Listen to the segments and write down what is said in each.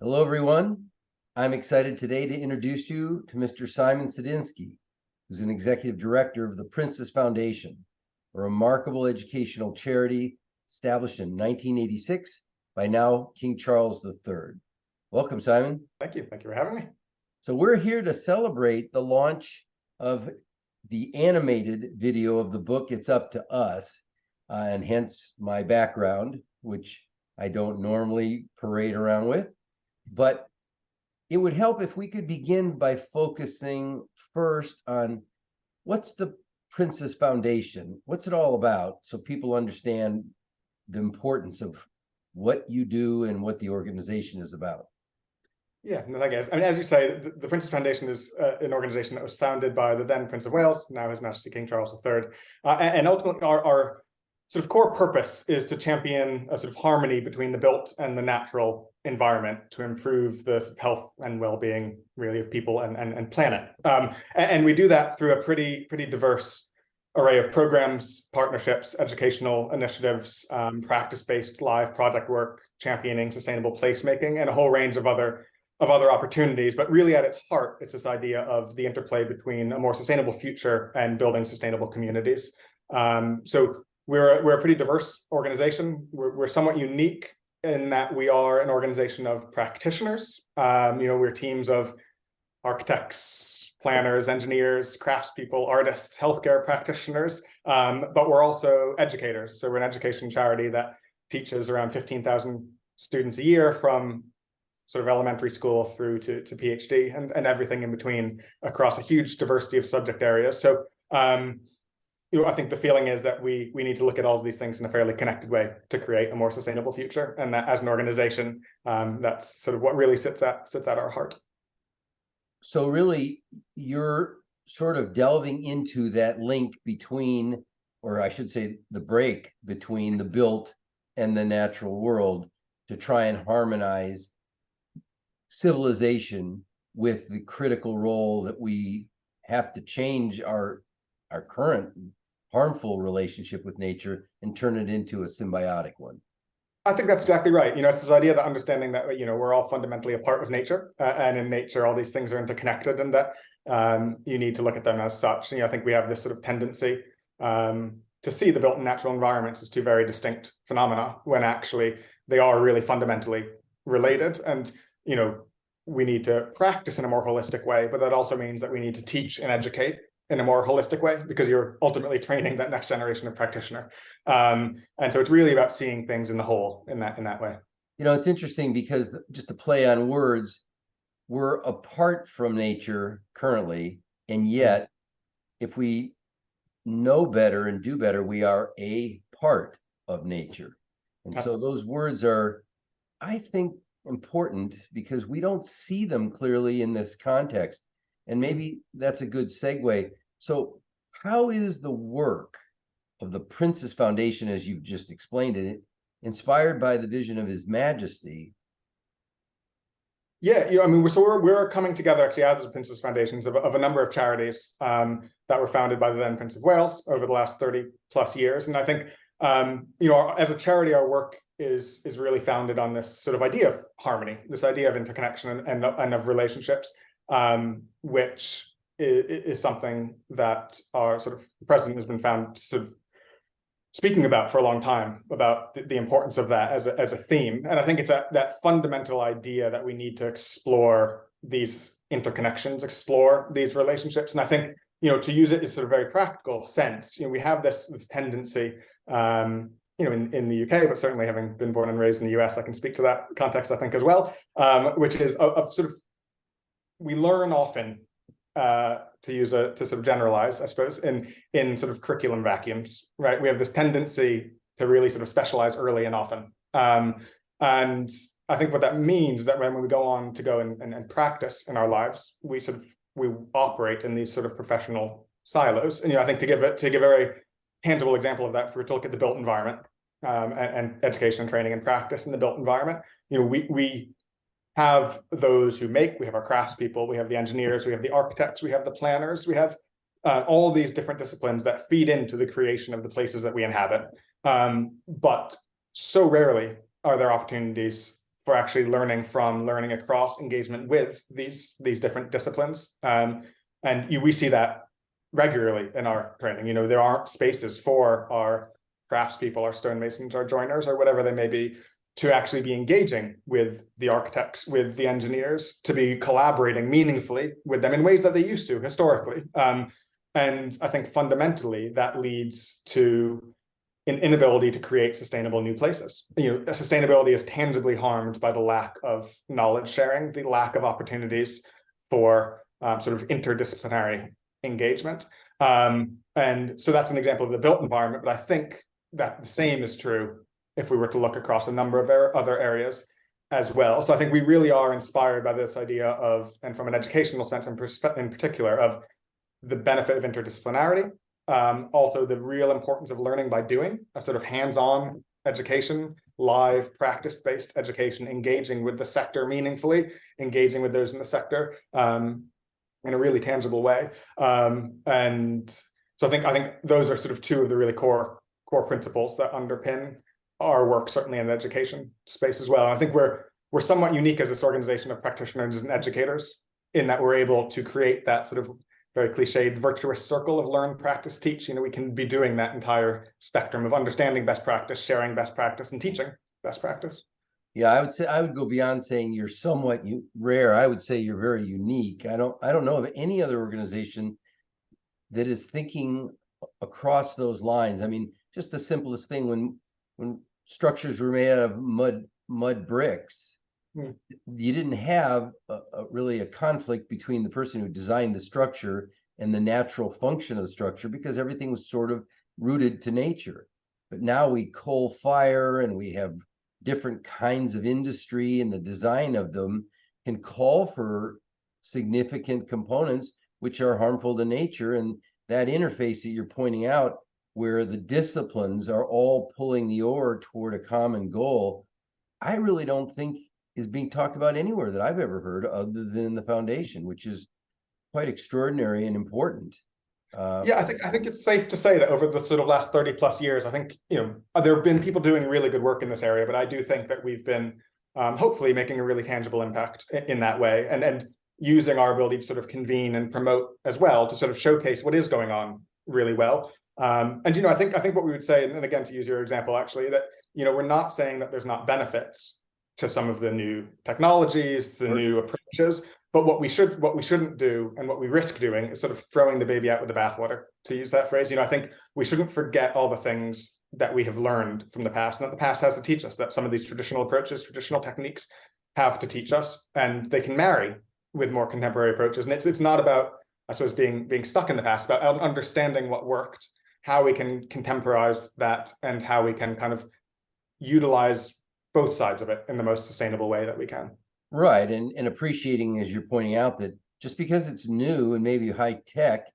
Hello, everyone. I'm excited today to introduce you to Mr. Simon Sadinsky, who's an executive director of the Princess Foundation, a remarkable educational charity established in 1986 by now King Charles III. Welcome, Simon. Thank you. Thank you for having me. So we're here to celebrate the launch of the animated video of the book, It's Up to Us, and hence my background, which I don't normally parade around with. But it would help if we could begin by focusing first on what's the Princess Foundation? What's it all about? So people understand the importance of what you do and what the organization is about. Yeah, no, I guess. I mean, as you say, the Princess Foundation is an organization that was founded by the then Prince of Wales, now His Majesty King Charles III. And ultimately, our sort of core purpose is to champion a sort of harmony between the built and the natural environment to improve the health and well-being, really, of people and planet. And we do that through a pretty diverse array of programs, partnerships, educational initiatives, practice-based live project work, championing sustainable placemaking, and a whole range of other opportunities. But really at its heart, it's this idea of the interplay between a more sustainable future and building sustainable communities. So we're a pretty diverse organization. We're somewhat unique in that we are an organization of practitioners. We're teams of architects, planners, engineers, craftspeople, artists, healthcare practitioners, but we're also educators. So we're an education charity that teaches around 15,000 students a year from sort of elementary school through to PhD and everything in between across a huge diversity of subject areas. So I think the feeling is that we need to look at all of these things in a fairly connected way to create a more sustainable future. And that as an organization, that's sort of what really sits at our heart. So really, you're sort of delving into that link between, or I should say, the break between the built and the natural world to try and harmonize civilization with the critical role that we have to change our current harmful relationship with nature and turn it into a symbiotic one. I think that's exactly right. It's this idea that understanding that, we're all fundamentally a part of nature, and in nature, all these things are interconnected, and that you need to look at them as such. And I think we have this sort of tendency to see the built and natural environments as two very distinct phenomena, when actually they are really fundamentally related. And, we need to practice in a more holistic way, but that also means that we need to teach and educate in a more holistic way, because you're ultimately training that next generation of practitioner. And so it's really about seeing things in the whole in that way. It's interesting because just to play on words, we're apart from nature currently, and yet if we know better and do better, we are a part of nature. And so those words are, I think, important because we don't see them clearly in this context. And maybe that's a good segue. So how is the work of the Princess Foundation, as you've just explained it, inspired by the vision of His Majesty? Yeah, we're coming together actually as the Princess Foundations of a number of charities that were founded by the then Prince of Wales over the last 30 plus years. And I think, as a charity, our work is really founded on this sort of idea of harmony, this idea of interconnection and of relationships, which is something that our sort of president has been found sort of speaking about for a long time, about the importance of that as a theme. And I think it's that fundamental idea that we need to explore these interconnections, explore these relationships. And I think, to use it in sort of very practical sense, we have this tendency, in the UK, but certainly having been born and raised in the US, I can speak to that context, I think, as well, which is of sort of, we learn often, to sort of generalize, I suppose, in sort of curriculum vacuums, right? We have this tendency to really sort of specialize early and often. And I think what that means is that when we go on to go and practice in our lives, we operate in these sort of professional silos. And, I think to give a very tangible example of that, if we were to look at the built environment, and education and training and practice in the built environment, we have those who make, we have our craftspeople, we have the engineers, we have the architects, we have the planners, we have all these different disciplines that feed into the creation of the places that we inhabit. But so rarely are there opportunities for actually learning across engagement with these different disciplines. And we see that regularly in our training. You know, there aren't spaces for our craftspeople, our stonemasons, our joiners, or whatever they may be, to actually be engaging with the architects, with the engineers, to be collaborating meaningfully with them in ways that they used to historically. And I think fundamentally that leads to an inability to create sustainable new places. You know, sustainability is tangibly harmed by the lack of knowledge sharing, the lack of opportunities for sort of interdisciplinary engagement. And so that's an example of the built environment, but I think that the same is true if we were to look across a number of other areas as well. So I think we really are inspired by this idea of, and from an educational sense in particular, of the benefit of interdisciplinarity, also the real importance of learning by doing, a sort of hands-on education, live practice-based education, engaging with the sector meaningfully, engaging with those in the sector in a really tangible way. And so I think those are sort of two of the really core principles that underpin our work, certainly in the education space as well. And I think we're somewhat unique as this organization of practitioners and educators in that we're able to create that sort of very cliched virtuous circle of learn, practice, teach. You know, we can be doing that entire spectrum of understanding best practice, sharing best practice, and teaching best practice. Yeah, I would go beyond saying you're somewhat rare. I would say you're very unique. I don't know of any other organization that is thinking across those lines. I mean, just the simplest thing, when structures were made out of mud bricks, you didn't have really a conflict between the person who designed the structure and the natural function of the structure, because everything was sort of rooted to nature. But now we coal fire, and we have different kinds of industry, and the design of them can call for significant components which are harmful to nature. And that interface that you're pointing out, where the disciplines are all pulling the oar toward a common goal, I really don't think is being talked about anywhere that I've ever heard, other than in the foundation, which is quite extraordinary and important. Yeah, I think it's safe to say that over the sort of last 30 plus years, I think, you know, there have been people doing really good work in this area, but I do think that we've been hopefully making a really tangible impact in that way, and using our ability to sort of convene and promote as well, to sort of showcase what is going on really well. And, you know, I think what we would say, and again, to use your example, actually, that, you know, we're not saying that there's not benefits to some of the new technologies, the new approaches, but what we shouldn't do, and what we risk doing, is sort of throwing the baby out with the bathwater, to use that phrase. You know, I think we shouldn't forget all the things that we have learned from the past, and that the past has to teach us, that some of these traditional approaches, traditional techniques have to teach us, and they can marry with more contemporary approaches. And it's not about, I suppose, being stuck in the past, but understanding what worked, how we can contemporize that, and how we can kind of utilize both sides of it in the most sustainable way that we can. Right, and appreciating, as you're pointing out, that just because it's new and maybe high tech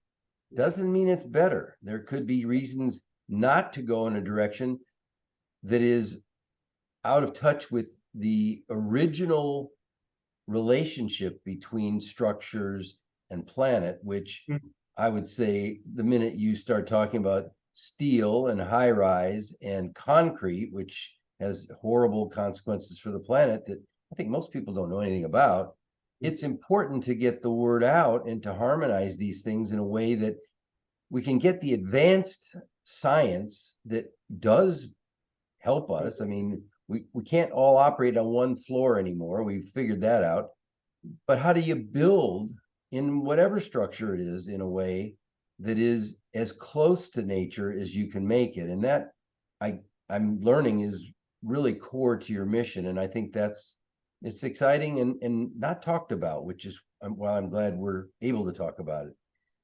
doesn't mean it's better. There could be reasons not to go in a direction that is out of touch with the original relationship between structures and planet, which I would say the minute you start talking about steel and high rise and concrete, which has horrible consequences for the planet that I think most people don't know anything about, it's important to get the word out and to harmonize these things in a way that we can get the advanced science that does help us. I mean, we can't all operate on one floor anymore. We've figured that out. But how do you build in whatever structure it is in a way that is as close to nature as you can make it? And that I'm learning is really core to your mission. And I think it's exciting and not talked about, which is why I'm glad we're able to talk about it.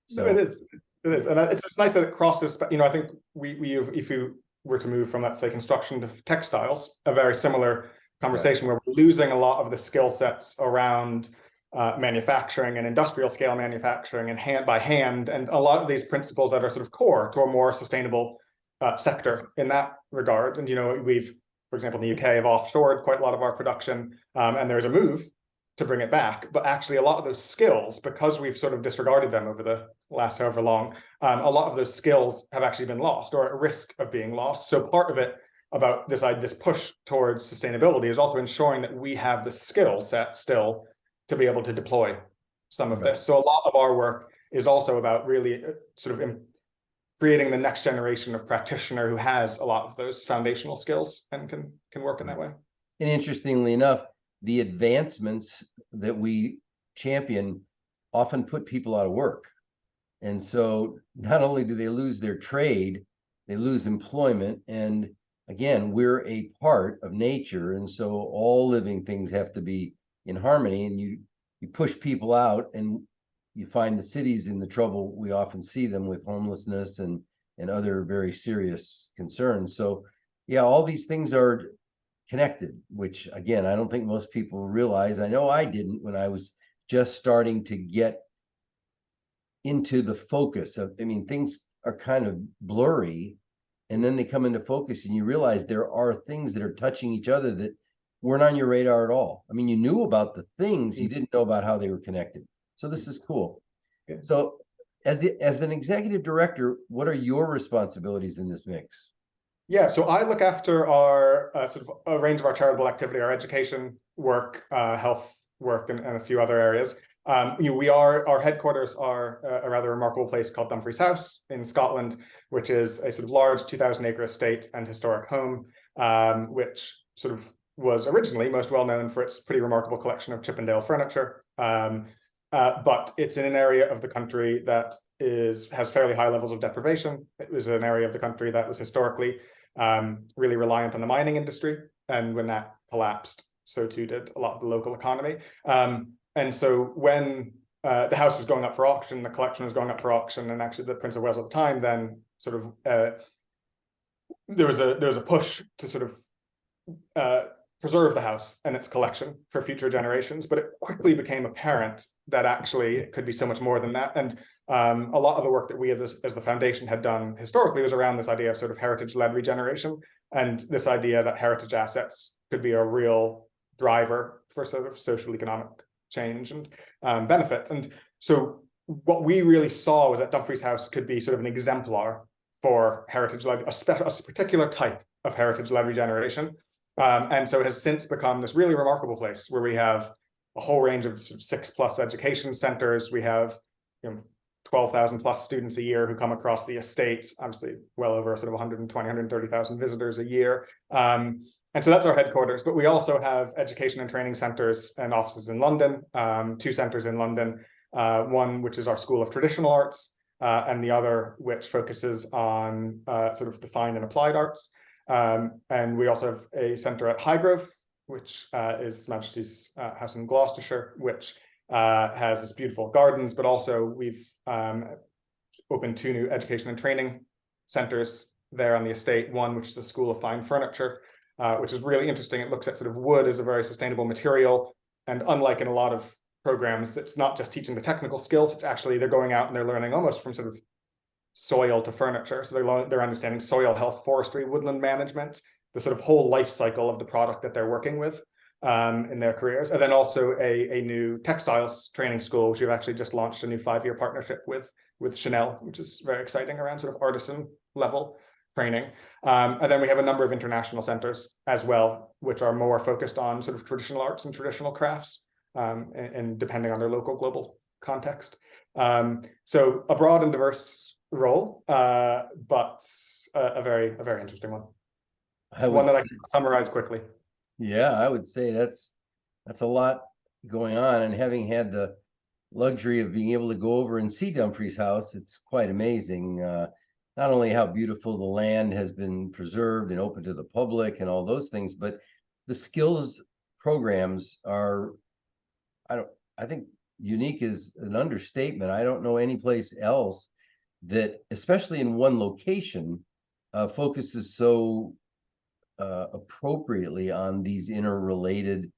So it is, and it's nice that it crosses. You know, I think if you were to move from, let's say, construction to textiles, a very similar conversation, where we're losing a lot of the skill sets around manufacturing and industrial scale manufacturing and hand by hand, and a lot of these principles that are sort of core to a more sustainable sector in that regard. And, you know, we've, for example, in the UK, have offshored quite a lot of our production, and there's a move to bring it back. But actually, a lot of those skills, because we've sort of disregarded them over the last however long, a lot of those skills have actually been lost or at risk of being lost. So part of it, about this push towards sustainability is also ensuring that we have the skill set still to be able to deploy some of this. So a lot of our work is also about really sort of creating the next generation of practitioner who has a lot of those foundational skills and can work in that way. And interestingly enough, the advancements that we champion often put people out of work. And so not only do they lose their trade, they lose employment. And again, we're a part of nature. And so all living things have to be in harmony, and you push people out, and you find the cities in the trouble. We often see them with homelessness and other very serious concerns. So yeah, all these things are connected, which again, I don't think most people realize. I know I didn't when I was just starting to get into the focus of, I mean, things are kind of blurry, and then they come into focus and you realize there are things that are touching each other that weren't on your radar at all. I mean, you knew about the things, you didn't know about how they were connected. So this is cool. So as an executive director, what are your responsibilities in this mix? Yeah, so I look after our sort of a range of our charitable activity, our education work, health work, and a few other areas. Our headquarters are a rather remarkable place called Dumfries House in Scotland, which is a sort of large 2,000-acre estate and historic home, which sort of was originally most well known for its pretty remarkable collection of Chippendale furniture. But it's in an area of the country that has fairly high levels of deprivation. It was an area of the country that was historically really reliant on the mining industry. And when that collapsed, so too did a lot of the local economy. And so when the house was going up for auction, the collection was going up for auction, and actually the Prince of Wales at the time then sort of there was a push to sort of preserve the house and its collection for future generations, but it quickly became apparent that actually it could be so much more than that. And a lot of the work that we as the foundation had done historically was around this idea of sort of heritage-led regeneration, and this idea that heritage assets could be a real driver for sort of social economic change and benefit. And so what we really saw was that Dumfries House could be sort of an exemplar for heritage-led, a particular type of heritage-led regeneration. And so it has since become this really remarkable place where we have a whole range of sort of 6+ education centers. We have 12,000 plus students a year who come across the estate, obviously well over sort of 120, 130,000 visitors a year. And so that's our headquarters, but we also have education and training centers and offices in London, 2 centers in London, one which is our School of Traditional Arts, and the other which focuses on sort of the fine and applied arts. And we also have a centre at Highgrove, which is His Majesty's House in Gloucestershire, which has this beautiful gardens, but also we've opened 2 new education and training centres there on the estate, one which is the School of Fine Furniture, which is really interesting. It looks at sort of wood as a very sustainable material, and unlike in a lot of programs, it's not just teaching the technical skills, it's actually they're going out and they're learning almost from sort of soil to furniture. So they're understanding soil health, forestry, woodland management, the sort of whole life cycle of the product that they're working with in their careers. And then also a new textiles training school, which we've actually just launched a new 5-year partnership with Chanel, which is very exciting around sort of artisan level training. And then we have a number of international centers as well, which are more focused on sort of traditional arts and traditional crafts, and depending on their local global context. So a broad and diverse role, but a very interesting one. One that I can summarize quickly. Yeah, I would say that's a lot going on, and having had the luxury of being able to go over and see Dumfries House, it's quite amazing. Not only how beautiful the land has been preserved and open to the public and all those things, but the skills programs are, I think unique is an understatement. I don't know any place else that, especially in one location, focuses so appropriately on these interrelated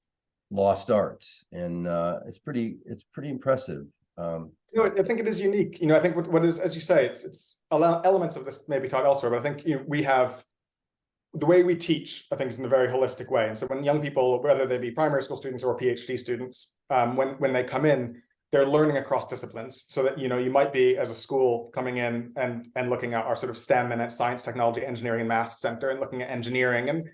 lost arts, and it's pretty impressive. I think it is unique. I think what is, as you say, it's elements of this maybe taught elsewhere, but I think we have the way we teach, I think, is in a very holistic way. And so when young people, whether they be primary school students or PhD students, when they come in, they're learning across disciplines, so that, you know, you might be, as a school, coming in and looking at our sort of STEM and science, technology, engineering, and math center, and looking at engineering, and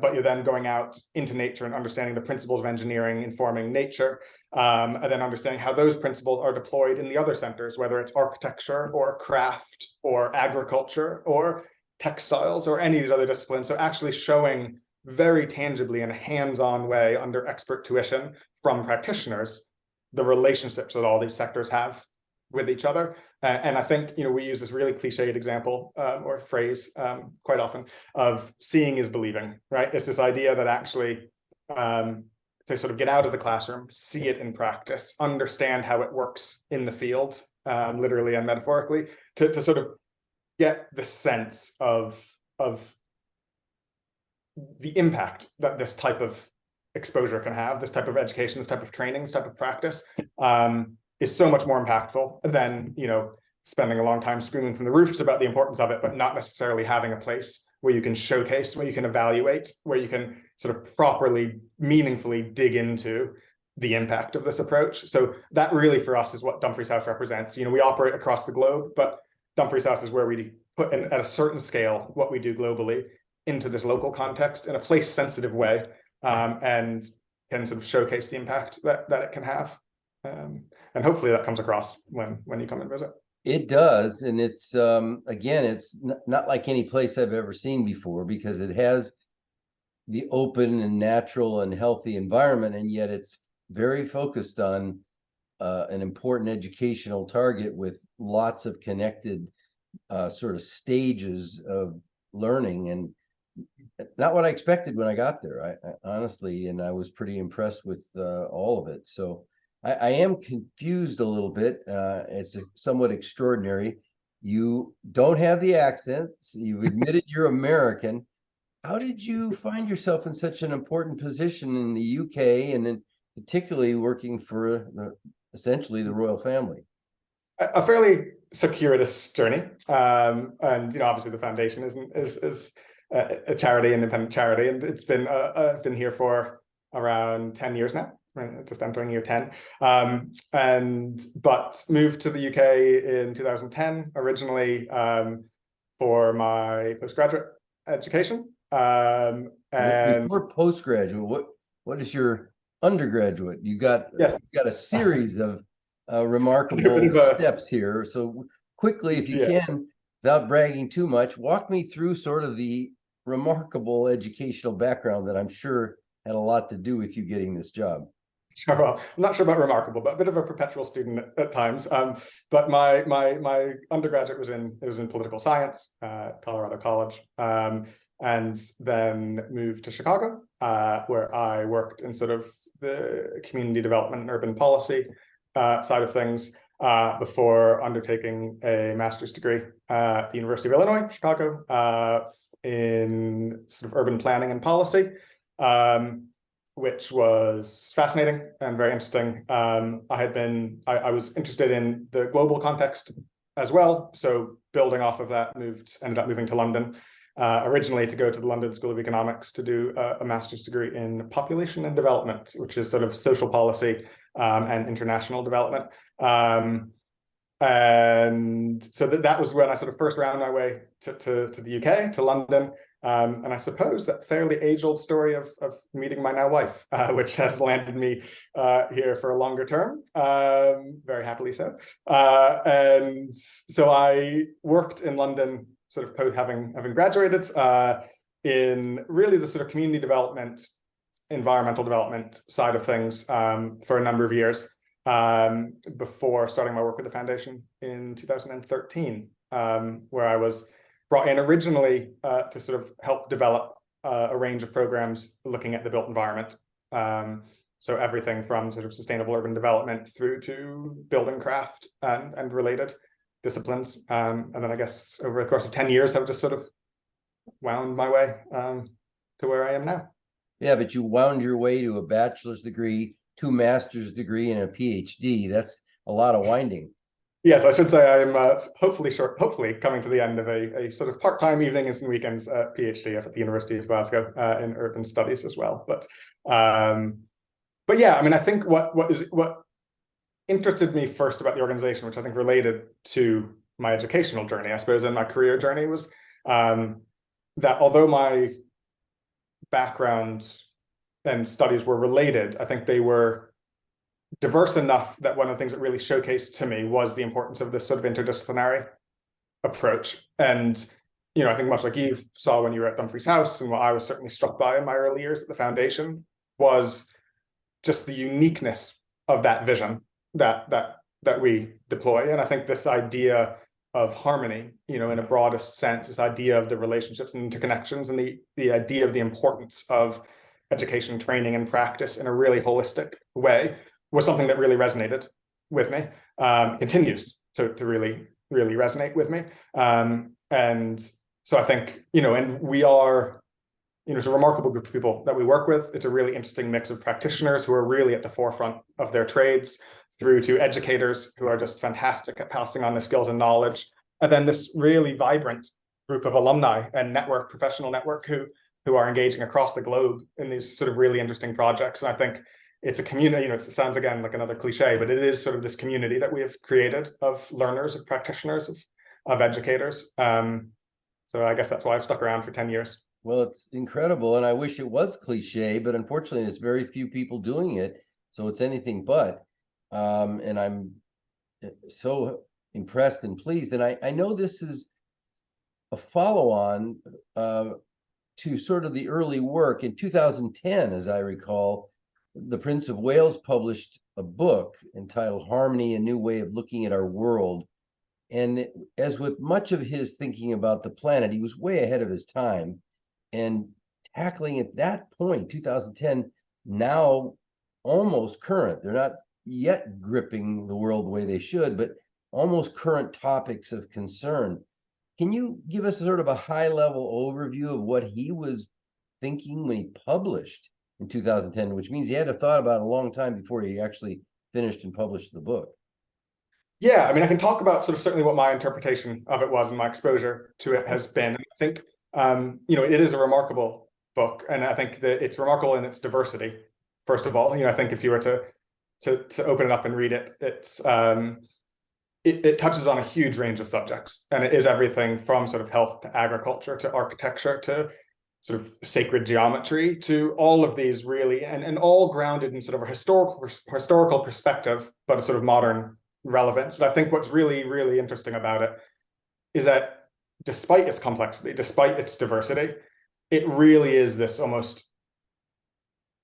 but you're then going out into nature and understanding the principles of engineering informing nature, and then understanding how those principles are deployed in the other centers, whether it's architecture or craft or agriculture or textiles or any of these other disciplines. So actually showing very tangibly in a hands-on way under expert tuition from practitioners the relationships that all these sectors have with each other. And I think, you know, we use this really cliched example or phrase quite often of seeing is believing, right? It's this idea that actually to sort of get out of the classroom, see it in practice, understand how it works in the field, literally and metaphorically, to sort of get the sense of the impact that this type of exposure can have, this type of education, this type of training, this type of practice, is so much more impactful than, you know, spending a long time screaming from the roofs about the importance of it, but not necessarily having a place where you can showcase, where you can evaluate, where you can sort of properly, meaningfully dig into the impact of this approach. So that really, for us, is what Dumfries House represents. You know, we operate across the globe, but Dumfries House is where we put in, at a certain scale, what we do globally into this local context in a place-sensitive way, and can sort of showcase the impact that it can have. And hopefully that comes across when you come and visit. It does, and it's again, it's not like any place I've ever seen before, because it has the open and natural and healthy environment, and yet it's very focused on an important educational target with lots of connected sort of stages of learning, and not what I expected when I got there. I honestly, and I was pretty impressed with all of it. So I am confused a little bit. It's somewhat extraordinary. You don't have the accent. So you've admitted you're American. How did you find yourself in such an important position in the UK, and then particularly working for essentially the royal family? A fairly circuitous journey, and, you know, obviously the foundation is a charity, independent charity, and it's been I've been here for around 10 years now. Right, just entering year 10, but moved to the UK in 2010 originally for my postgraduate education. And before postgraduate, what is your undergraduate? You got a series of remarkable steps here. So quickly, if you can, without bragging too much, walk me through sort of the remarkable educational background that I'm sure had a lot to do with you getting this job. Sure. Well, I'm not sure about remarkable, but a bit of a perpetual student at times. But my undergraduate was in political science, Colorado College, and then moved to Chicago, where I worked in sort of the community development and urban policy side of things, before undertaking a master's degree at the University of Illinois, Chicago, in sort of urban planning and policy. Which was fascinating and very interesting. I was interested in the global context as well. So building off of that, ended up moving to London, originally to go to the London School of Economics to do a master's degree in population and development, which is sort of social policy and international development. And so that was when I sort of first round my way to the UK, to London. And I suppose that fairly age-old story of meeting my now wife, which has landed me here for a longer term, very happily so. And so I worked in London, sort of having graduated, in really the sort of community development, environmental development side of things for a number of years, before starting my work with the foundation in 2013, where I was brought in originally to sort of help develop a range of programs looking at the built environment. So everything from sort of sustainable urban development through to building craft and related disciplines. And then I guess over the course of 10 years, I've just sort of wound my way to where I am now. Yeah, but you wound your way to a bachelor's degree, 2 master's degree, and a PhD. That's a lot of winding. Yes, I should say I'm hopefully coming to the end of a sort of part-time evenings and weekends PhD at the University of Glasgow in urban studies as well. But yeah, I mean, I think what interested me first about the organization, which I think related to my educational journey, I suppose, and my career journey, was that although my background and studies were related, I think they were diverse enough that one of the things that really showcased to me was the importance of this sort of interdisciplinary approach. And, you know, I think much like you saw when you were at Dumfries House, and what I was certainly struck by in my early years at the foundation, was just the uniqueness of that vision that we deploy. And I think this idea of harmony, you know, in a broadest sense, this idea of the relationships and interconnections, and the idea of the importance of education, training, and practice in a really holistic way, was something that really resonated with me, continues to really resonate with me. And so I think, you know, and we are, you know, it's a remarkable group of people that we work with. It's a really interesting mix of practitioners who are really at the forefront of their trades, through to educators who are just fantastic at passing on the skills and knowledge. And then this really vibrant group of alumni and professional network who are engaging across the globe in these sort of really interesting projects. And I think it's a community, you know, it sounds again like another cliche, but it is sort of this community that we have created of learners, of practitioners, of educators. So I guess that's why I've stuck around for 10 years. Well, it's incredible, and I wish it was cliche, but unfortunately, there's very few people doing it, so it's anything but. And I'm so impressed and pleased. And I know this is a follow-on to sort of the early work. In 2010, as I recall, the Prince of Wales published a book entitled Harmony, A New Way of Looking at Our World. And as with much of his thinking about the planet, he was way ahead of his time. And tackling at that point, 2010, now almost current. They're not yet gripping the world the way they should, but almost current topics of concern. Can you give us sort of a high-level overview of what he was thinking when he published in 2010, which means he had to have thought about it a long time before he actually finished and published the book? Yeah, I mean, I can talk about sort of certainly what my interpretation of it was and my exposure to it has been. And I think, you know, it is a remarkable book, and I think that it's remarkable in its diversity. First of all, you know, I think if you were to open it up and read it, it touches on a huge range of subjects, and it is everything from sort of health to agriculture to architecture to sort of sacred geometry, to all of these really, and all grounded in sort of a historical perspective, but a sort of modern relevance. But I think what's really, really interesting about it is that despite its complexity, despite its diversity, it really is this almost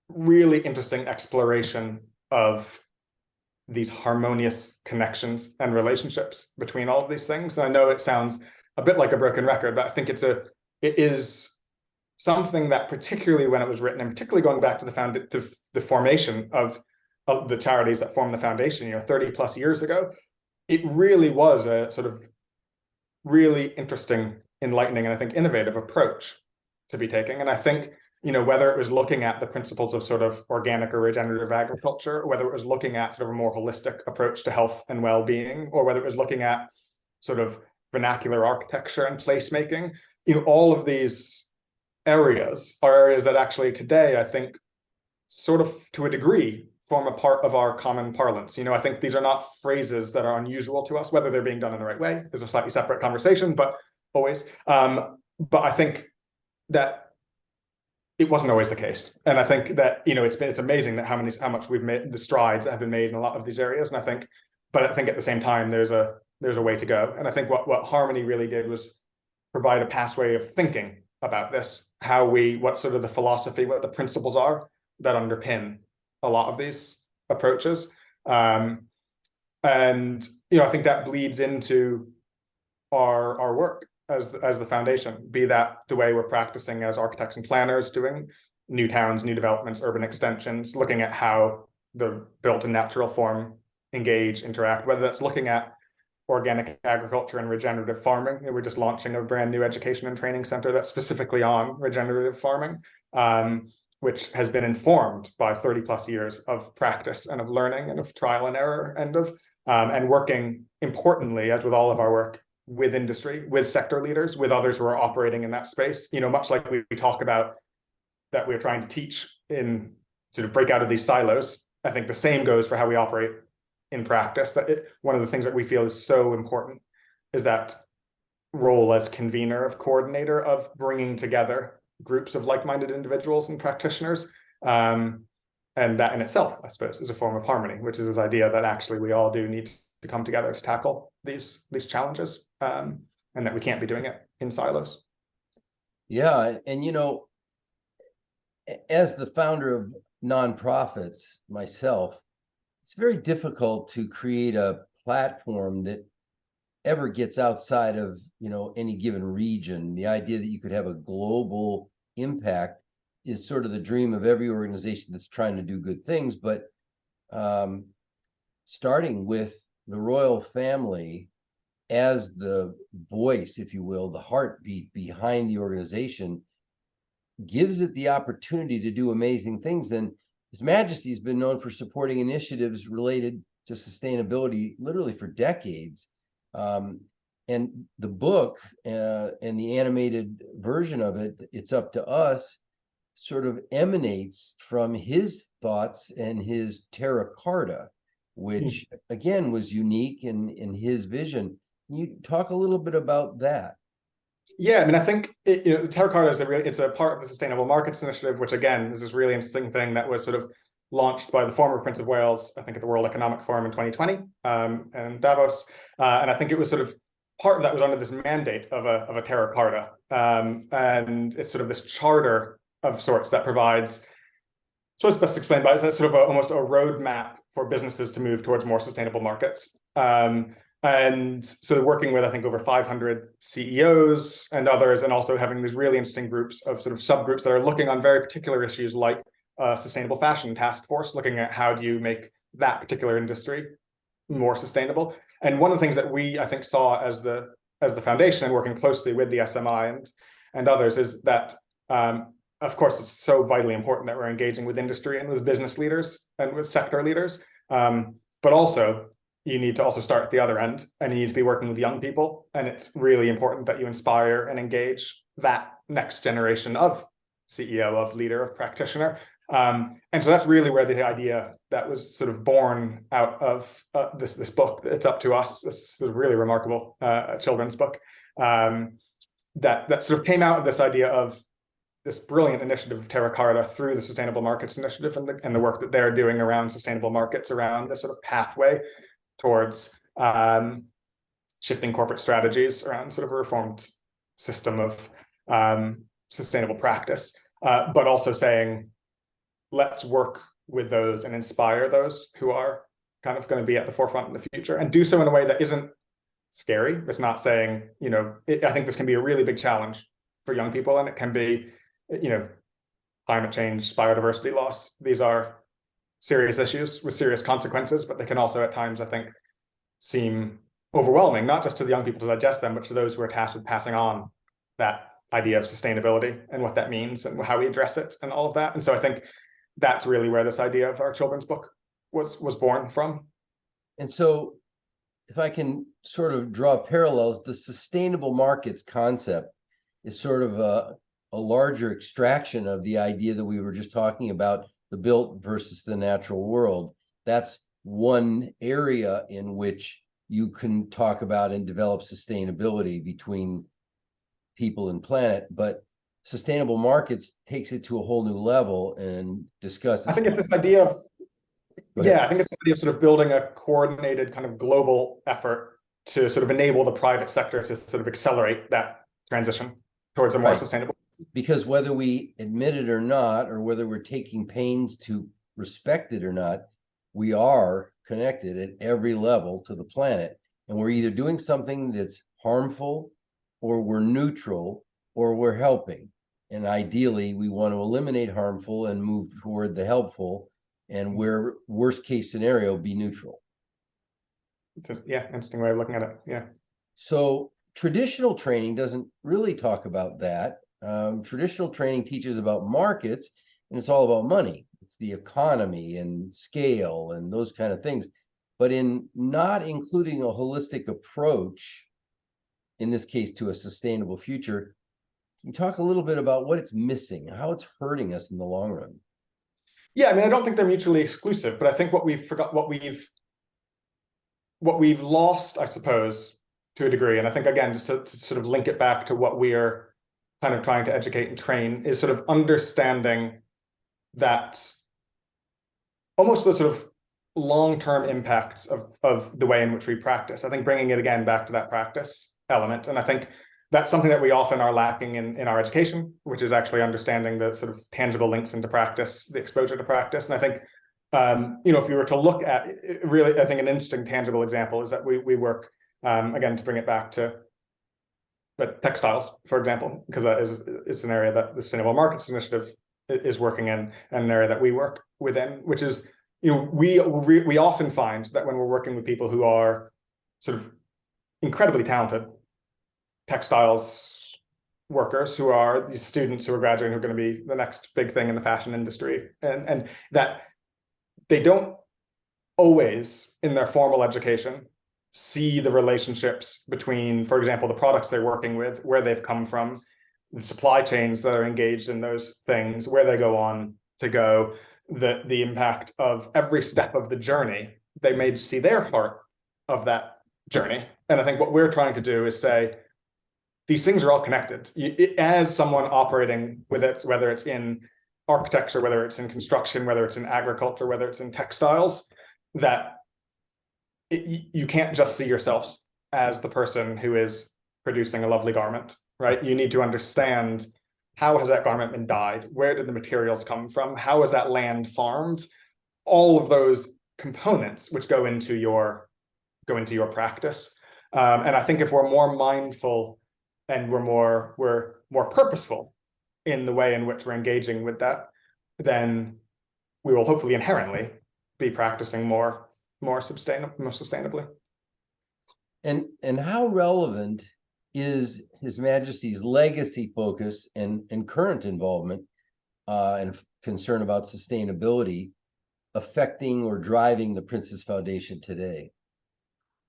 really interesting exploration of these harmonious connections and relationships between all of these things. And I know it sounds a bit like a broken record, but I think it is something that, particularly when it was written, and particularly going back to the formation of the charities that formed the foundation, you know, 30 plus years ago, it really was a sort of really interesting, enlightening, and I think innovative approach to be taking. And I think, you know, whether it was looking at the principles of sort of organic or regenerative agriculture, or whether it was looking at sort of a more holistic approach to health and well-being, or whether it was looking at sort of vernacular architecture and placemaking, you know, all of these areas are areas that actually today, I think, sort of to a degree, form a part of our common parlance. You know, I think these are not phrases that are unusual to us, whether they're being done in the right way is a slightly separate conversation, but always. But I think that it wasn't always the case. And I think that, you know, it's amazing that how much we've made, the strides that have been made in a lot of these areas. And I think at the same time, there's a way to go. And I think what Harmony really did was provide a pathway of thinking about this, what sort of the philosophy, what the principles are that underpin a lot of these approaches. And, you know, I think that bleeds into our work as the foundation, be that the way we're practicing as architects and planners, doing new towns, new developments, urban extensions, looking at how the built and natural form engage, interact, whether that's looking at organic agriculture and regenerative farming. We're just launching a brand new education and training center that's specifically on regenerative farming, which has been informed by 30 plus years of practice and of learning and of trial and error and working, importantly, as with all of our work, with industry, with sector leaders, with others who are operating in that space. You know, much like we talk about that we're trying to teach in sort of break out of these silos, I think the same goes for how we operate in practice. One of the things that we feel is so important is that role as convener, of coordinator, of bringing together groups of like-minded individuals and practitioners. And that in itself, I suppose, is a form of harmony, which is this idea that actually we all do need to come together to tackle these challenges, and that we can't be doing it in silos. Yeah, and as the founder of nonprofits myself, it's very difficult to create a platform that ever gets outside of any given region. The idea that you could have a global impact is sort of the dream of every organization that's trying to do good things. But starting with the royal family as the voice, if you will, the heartbeat behind the organization, gives it the opportunity to do amazing things. And His Majesty has been known for supporting initiatives related to sustainability literally for decades. And the book and the animated version of it, It's Up to Us, sort of emanates from his thoughts and his terra carta, which again was unique in his vision. Can you talk a little bit about that? Yeah, I mean, I think the terra carta is it's a part of the Sustainable Markets Initiative, which again is this really interesting thing that was sort of launched by the former Prince of Wales, I think at the World Economic Forum in 2020, and Davos. And I think it was sort of part of that was under this mandate of a terra carta, and it's sort of this charter of sorts that provides. So it's best explained by it's sort of almost a roadmap for businesses to move towards more sustainable markets. And so working with, I think, over 500 CEOs and others, and also having these really interesting groups of sort of subgroups that are looking on very particular issues like sustainable fashion task force, looking at how do you make that particular industry more sustainable. And one of the things that we, I think, saw as the foundation and working closely with the SMI and others is that, of course, it's so vitally important that we're engaging with industry and with business leaders and with sector leaders, but also you need to also start at the other end, and you need to be working with young people. And it's really important that you inspire and engage that next generation of CEO, of leader, of practitioner. And so that's really where the idea that was sort of born out of this book, It's Up to Us, this sort of really remarkable children's book, that sort of came out of this idea of this brilliant initiative of Terra Carta through the Sustainable Markets Initiative and the work that they're doing around sustainable markets, around this sort of pathway towards shifting corporate strategies around sort of a reformed system of sustainable practice, but also saying, let's work with those and inspire those who are kind of going to be at the forefront in the future, and do so in a way that isn't scary. It's not saying, I think this can be a really big challenge for young people, and it can be, climate change, biodiversity loss. These are serious issues with serious consequences, but they can also at times, I think, seem overwhelming, not just to the young people to digest them, but to those who are tasked with passing on that idea of sustainability and what that means and how we address it and all of that. And so I think that's really where this idea of our children's book was born from. And so if I can sort of draw parallels, the sustainable markets concept is sort of a larger extraction of the idea that we were just talking about, the built versus the natural world. That's one area in which you can talk about and develop sustainability between people and planet, but sustainable markets takes it to a whole new level and discusses. I think it's this idea of, I think it's this idea of sort of building a coordinated kind of global effort to sort of enable the private sector to sort of accelerate that transition towards a more sustainable. Because whether we admit it or not, or whether we're taking pains to respect it or not, we are connected at every level to the planet. And we're either doing something that's harmful, or we're neutral, or we're helping. And ideally, we want to eliminate harmful and move toward the helpful, and where worst case scenario, be neutral. It's a interesting way of looking at it. Yeah. So traditional training doesn't really talk about that. Traditional training teaches about markets, and it's all about money. It's the economy and scale and those kind of things. But in not including a holistic approach, in this case to a sustainable future, can you talk a little bit about what it's missing, how it's hurting us in the long run? Yeah, I mean, I don't think they're mutually exclusive, but I think what we've what we've lost, I suppose, to a degree, and I think, again, just to sort of link it back to what we're kind of trying to educate and train, is sort of understanding that almost the sort of long-term impacts of the way in which we practice. I think bringing it again back to that practice element. And I think that's something that we often are lacking in our education, which is actually understanding the sort of tangible links into practice, the exposure to practice. And I think, if you were to look at really, I think an interesting tangible example is that we work, again, to bring it back to textiles, for example, because it's an area that the Sustainable Markets Initiative is working in, and an area that we work within, which is, we often find that when we're working with people who are sort of incredibly talented textiles workers, who are these students who are graduating, who are going to be the next big thing in the fashion industry, and that they don't always, in their formal education, see the relationships between, for example, the products they're working with, where they've come from, the supply chains that are engaged in those things, where they go on to go, the impact of every step of the journey. They may see their part of that journey. And I think what we're trying to do is say, these things are all connected. As someone operating with it, whether it's in architecture, whether it's in construction, whether it's in agriculture, whether it's in textiles, that you can't just see yourselves as the person who is producing a lovely garment, right? You need to understand, how has that garment been dyed? Where did the materials come from? How is that land farmed? All of those components which go into your practice. And I think if we're more mindful and we're more purposeful in the way in which we're engaging with that, then we will hopefully inherently be practicing more sustainably. And how relevant is His Majesty's legacy focus and current involvement and concern about sustainability affecting or driving the Princess Foundation today?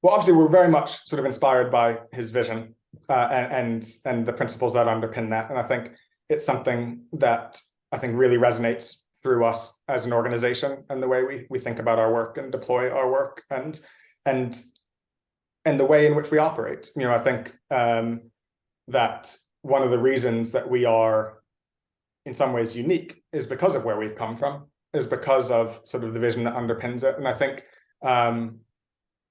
Well, obviously, we're very much sort of inspired by his vision and the principles that underpin that. And I think it's something that I think really resonates through us as an organization, and the way we think about our work and deploy our work, and the way in which we operate. I think that one of the reasons that we are in some ways unique is because of where we've come from, is because of sort of the vision that underpins it. And I think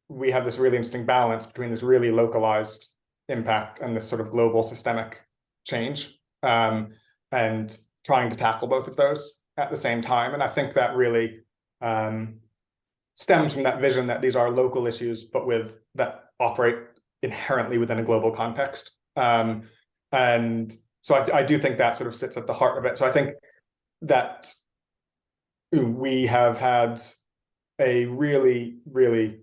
we have this really interesting balance between this really localized impact and this sort of global systemic change, and trying to tackle both of those at the same time. And I think that really stems from that vision that these are local issues, but that operate inherently within a global context. And so I do think that sort of sits at the heart of it. So I think that we have had a really, really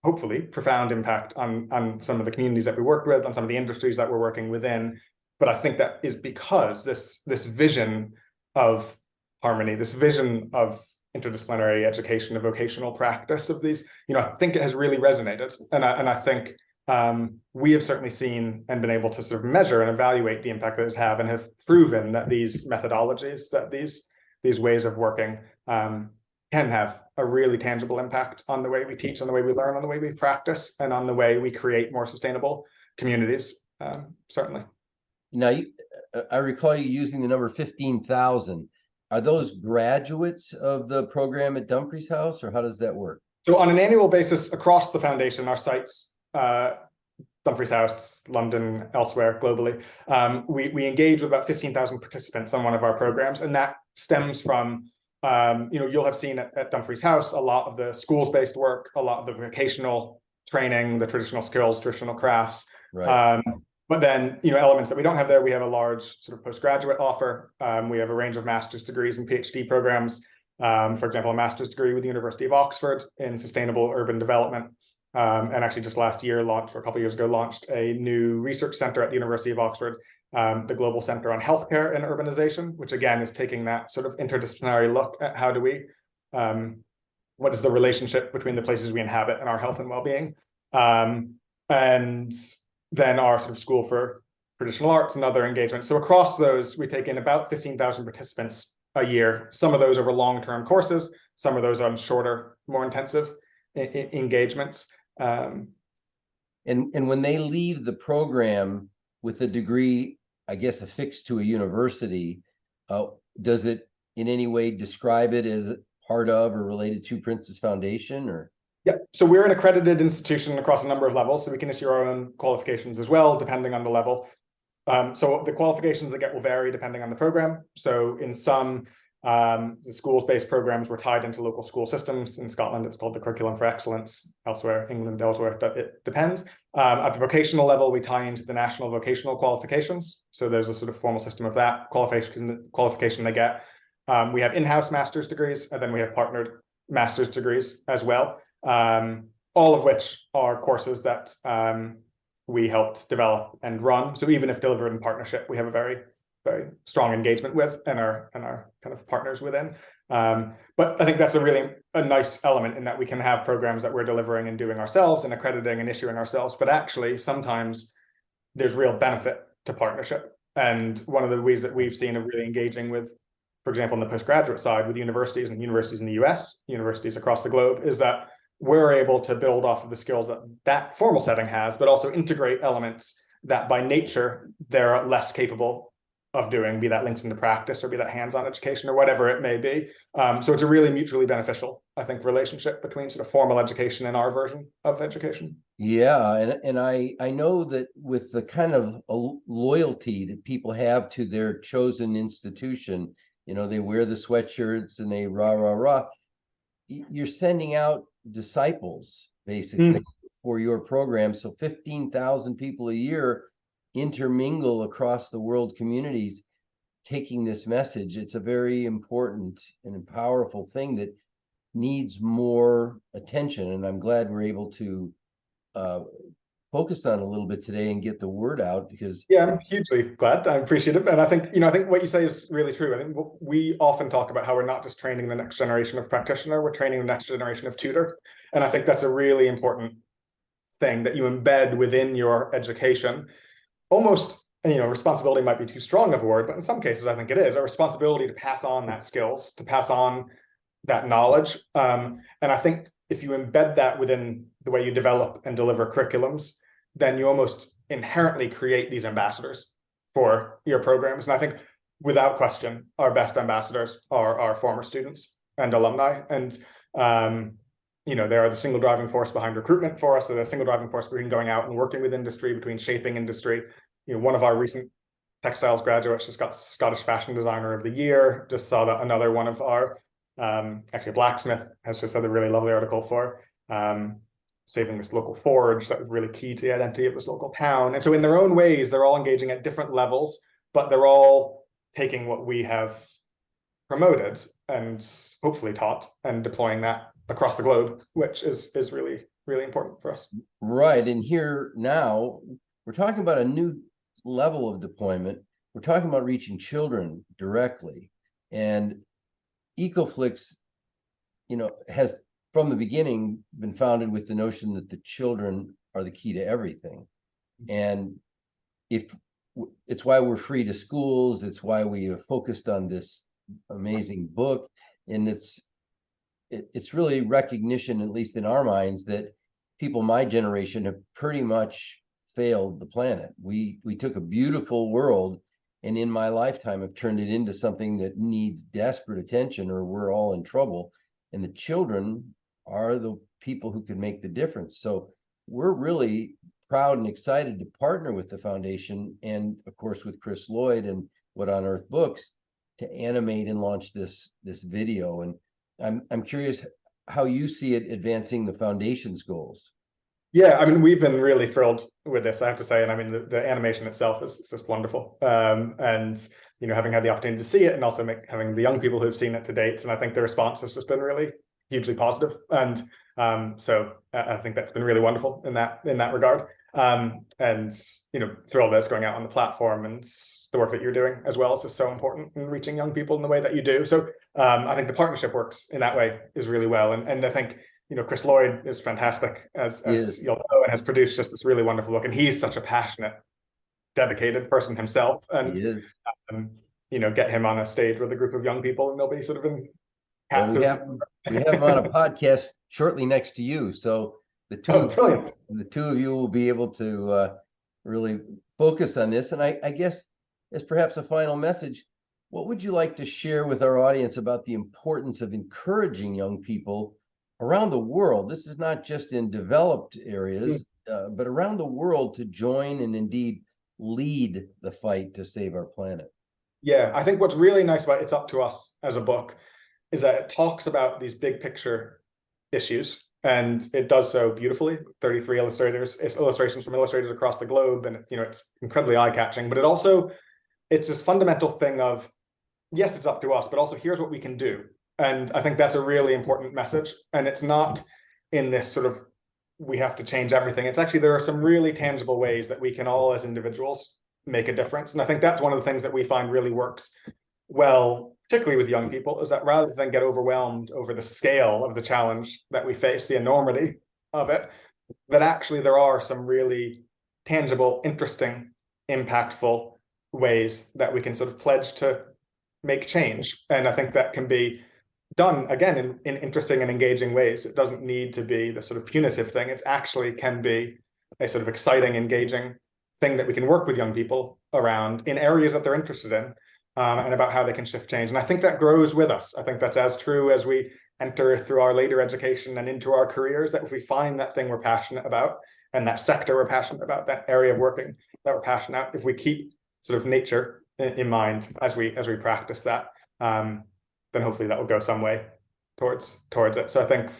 hopefully profound impact on some of the communities that we work with, on some of the industries that we're working within. But I think that is because this vision of harmony, this vision of interdisciplinary education, of vocational practice of these, I think it has really resonated. And I think we have certainly seen and been able to sort of measure and evaluate the impact that it's had, and have proven that these methodologies, that these ways of working can have a really tangible impact on the way we teach, on the way we learn, on the way we practice, and on the way we create more sustainable communities, certainly. Now, I recall you using the number 15,000. Are those graduates of the program at Dumfries House, or how does that work? So on an annual basis across the foundation, our sites, Dumfries House, London, elsewhere globally, we engage with about 15,000 participants on one of our programs. And that stems from, you'll have seen at Dumfries House, a lot of the schools-based work, a lot of the vocational training, the traditional skills, traditional crafts. Right. But then, elements that we don't have there, we have a large sort of postgraduate offer. We have a range of master's degrees and PhD programs. For example, a master's degree with the University of Oxford in sustainable urban development. And actually just last year, a couple of years ago, launched a new research center at the University of Oxford, the Global Center on Healthcare and Urbanisation, which again is taking that sort of interdisciplinary look at how do we, what is the relationship between the places we inhabit and our health and well-being. And then our sort of School for Traditional Arts and other engagements. So across those, we take in about 15,000 participants a year. Some of those over long-term courses, some of those on shorter, more intensive engagements. And when they leave the program with a degree, I guess, affixed to a university, does it in any way describe it as part of or related to Princess Foundation, or? Yeah, so we're an accredited institution across a number of levels, so we can issue our own qualifications as well, depending on the level. So the qualifications they get will vary depending on the program. So in some the schools-based programs were tied into local school systems. In Scotland, it's called the Curriculum for Excellence. Elsewhere, England, elsewhere, it depends. At the vocational level, we tie into the national vocational qualifications. So there's a sort of formal system of that qualification they get. We have in-house master's degrees, and then we have partnered master's degrees as well. All of which are courses that we helped develop and run. So even if delivered in partnership, we have a very, very strong engagement with and are kind of partners within. But I think that's a nice element in that we can have programs that we're delivering and doing ourselves and accrediting and issuing ourselves. But actually, sometimes there's real benefit to partnership. And one of the ways that we've seen of really engaging with, for example, on the postgraduate side with universities in the US, universities across the globe, is that we're able to build off of the skills that that formal setting has, but also integrate elements that by nature they're less capable of doing, be that links into practice or be that hands-on education or whatever it may be. So it's a really mutually beneficial, I think, relationship between sort of formal education and our version of education. Yeah, and I know that with the kind of loyalty that people have to their chosen institution, they wear the sweatshirts and they rah, rah, rah. You're sending out disciples basically for your program. So 15,000 people a year intermingle across the world communities taking this message. It's a very important and powerful thing that needs more attention. And I'm glad we're able to focus on a little bit today and get the word out, because I'm hugely glad. I appreciate it. And I think, I think what you say is really true. I think we often talk about how we're not just training the next generation of practitioner, we're training the next generation of tutor. And I think that's a really important thing that you embed within your education. Almost, responsibility might be too strong of a word, but in some cases, I think it is a responsibility to pass on that skills, to pass on that knowledge. And I think if you embed that within the way you develop and deliver curriculums, then you almost inherently create these ambassadors for your programs. And I think without question, our best ambassadors are our former students and alumni. And, they are the single driving force behind recruitment for us. So the single driving force between going out and working with industry, between shaping industry. One of our recent textiles graduates just got Scottish Fashion Designer of the Year. Just saw that another one of our, actually a blacksmith, has just had a really lovely article for saving this local forge that was really key to the identity of this local town. And so in their own ways, they're all engaging at different levels, but they're all taking what we have promoted and hopefully taught and deploying that across the globe, which is really, really important for us. Right. And here now, we're talking about a new level of deployment. We're talking about reaching children directly. And Ecoflix, has from the beginning been founded with the notion that the children are the key to everything. And it's why we're free to schools, it's why we have focused on this amazing book. And it's really recognition, at least in our minds, that people my generation have pretty much failed the planet. We took a beautiful world and in my lifetime have turned it into something that needs desperate attention, or we're all in trouble. And the children are the people who can make the difference. So we're really proud and excited to partner with the foundation and of course with Chris Lloyd and What on Earth Books to animate and launch this video. And I'm curious how you see it advancing the foundation's goals. Yeah, I mean, we've been really thrilled with this, I have to say. And I mean, the animation itself is just wonderful. And, having had the opportunity to see it and also having the young people who've seen it to date. And I think the response has just been really hugely positive. And so I think that's been really wonderful in that regard. And, thrilled that it's going out on the platform, and the work that you're doing as well is just so important in reaching young people in the way that you do. So I think the partnership works in that way is really well. And I think, Chris Lloyd is fantastic, as you'll know, and has produced just this really wonderful book. And he's such a passionate, dedicated person himself. And, get him on a stage with a group of young people and they'll be sort of in. Well, we have him on a podcast shortly next to you. So the Brilliant. two of you will be able to really focus on this. And I guess as perhaps a final message, what would you like to share with our audience about the importance of encouraging young people around the world? This is not just in developed areas, but around the world, to join and indeed lead the fight to save our planet. Yeah, I think what's really nice about It's Up to Us as a book is that it talks about these big picture issues, and it does so beautifully. 33 illustrations from illustrators across the globe, and it's incredibly eye-catching. But it's this fundamental thing of, yes, it's up to us, but also here's what we can do. And I think that's a really important message. And it's not in this sort of, we have to change everything. It's actually, there are some really tangible ways that we can all as individuals make a difference. And I think that's one of the things that we find really works well, particularly with young people, is that rather than get overwhelmed over the scale of the challenge that we face, the enormity of it, that actually there are some really tangible, interesting, impactful ways that we can sort of pledge to make change. And I think that can be done, again, in interesting and engaging ways. It doesn't need to be the sort of punitive thing. It actually can be a sort of exciting, engaging thing that we can work with young people around in areas that they're interested in, and about how they can shift change. And I think that grows with us. I think that's as true as we enter through our later education and into our careers, that if we find that thing we're passionate about, and that sector we're passionate about, that area of working that we're passionate about, if we keep sort of nature in mind as we practice that, then hopefully that will go some way towards it. So I think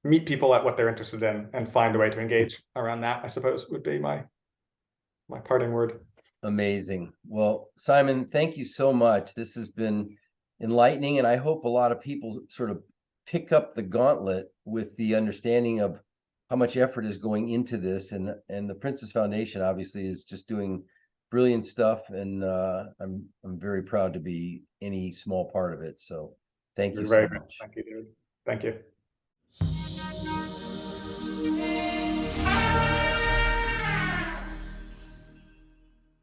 meet people at what they're interested in and find a way to engage around that, I suppose, would be my parting word. Amazing. Well, Simon, thank you so much. This has been enlightening, and I hope a lot of people sort of pick up the gauntlet with the understanding of how much effort is going into this. And the Princess Foundation obviously is just doing brilliant stuff, and I'm very proud to be any small part of it. So thank you so much. Thank you, David. Thank you.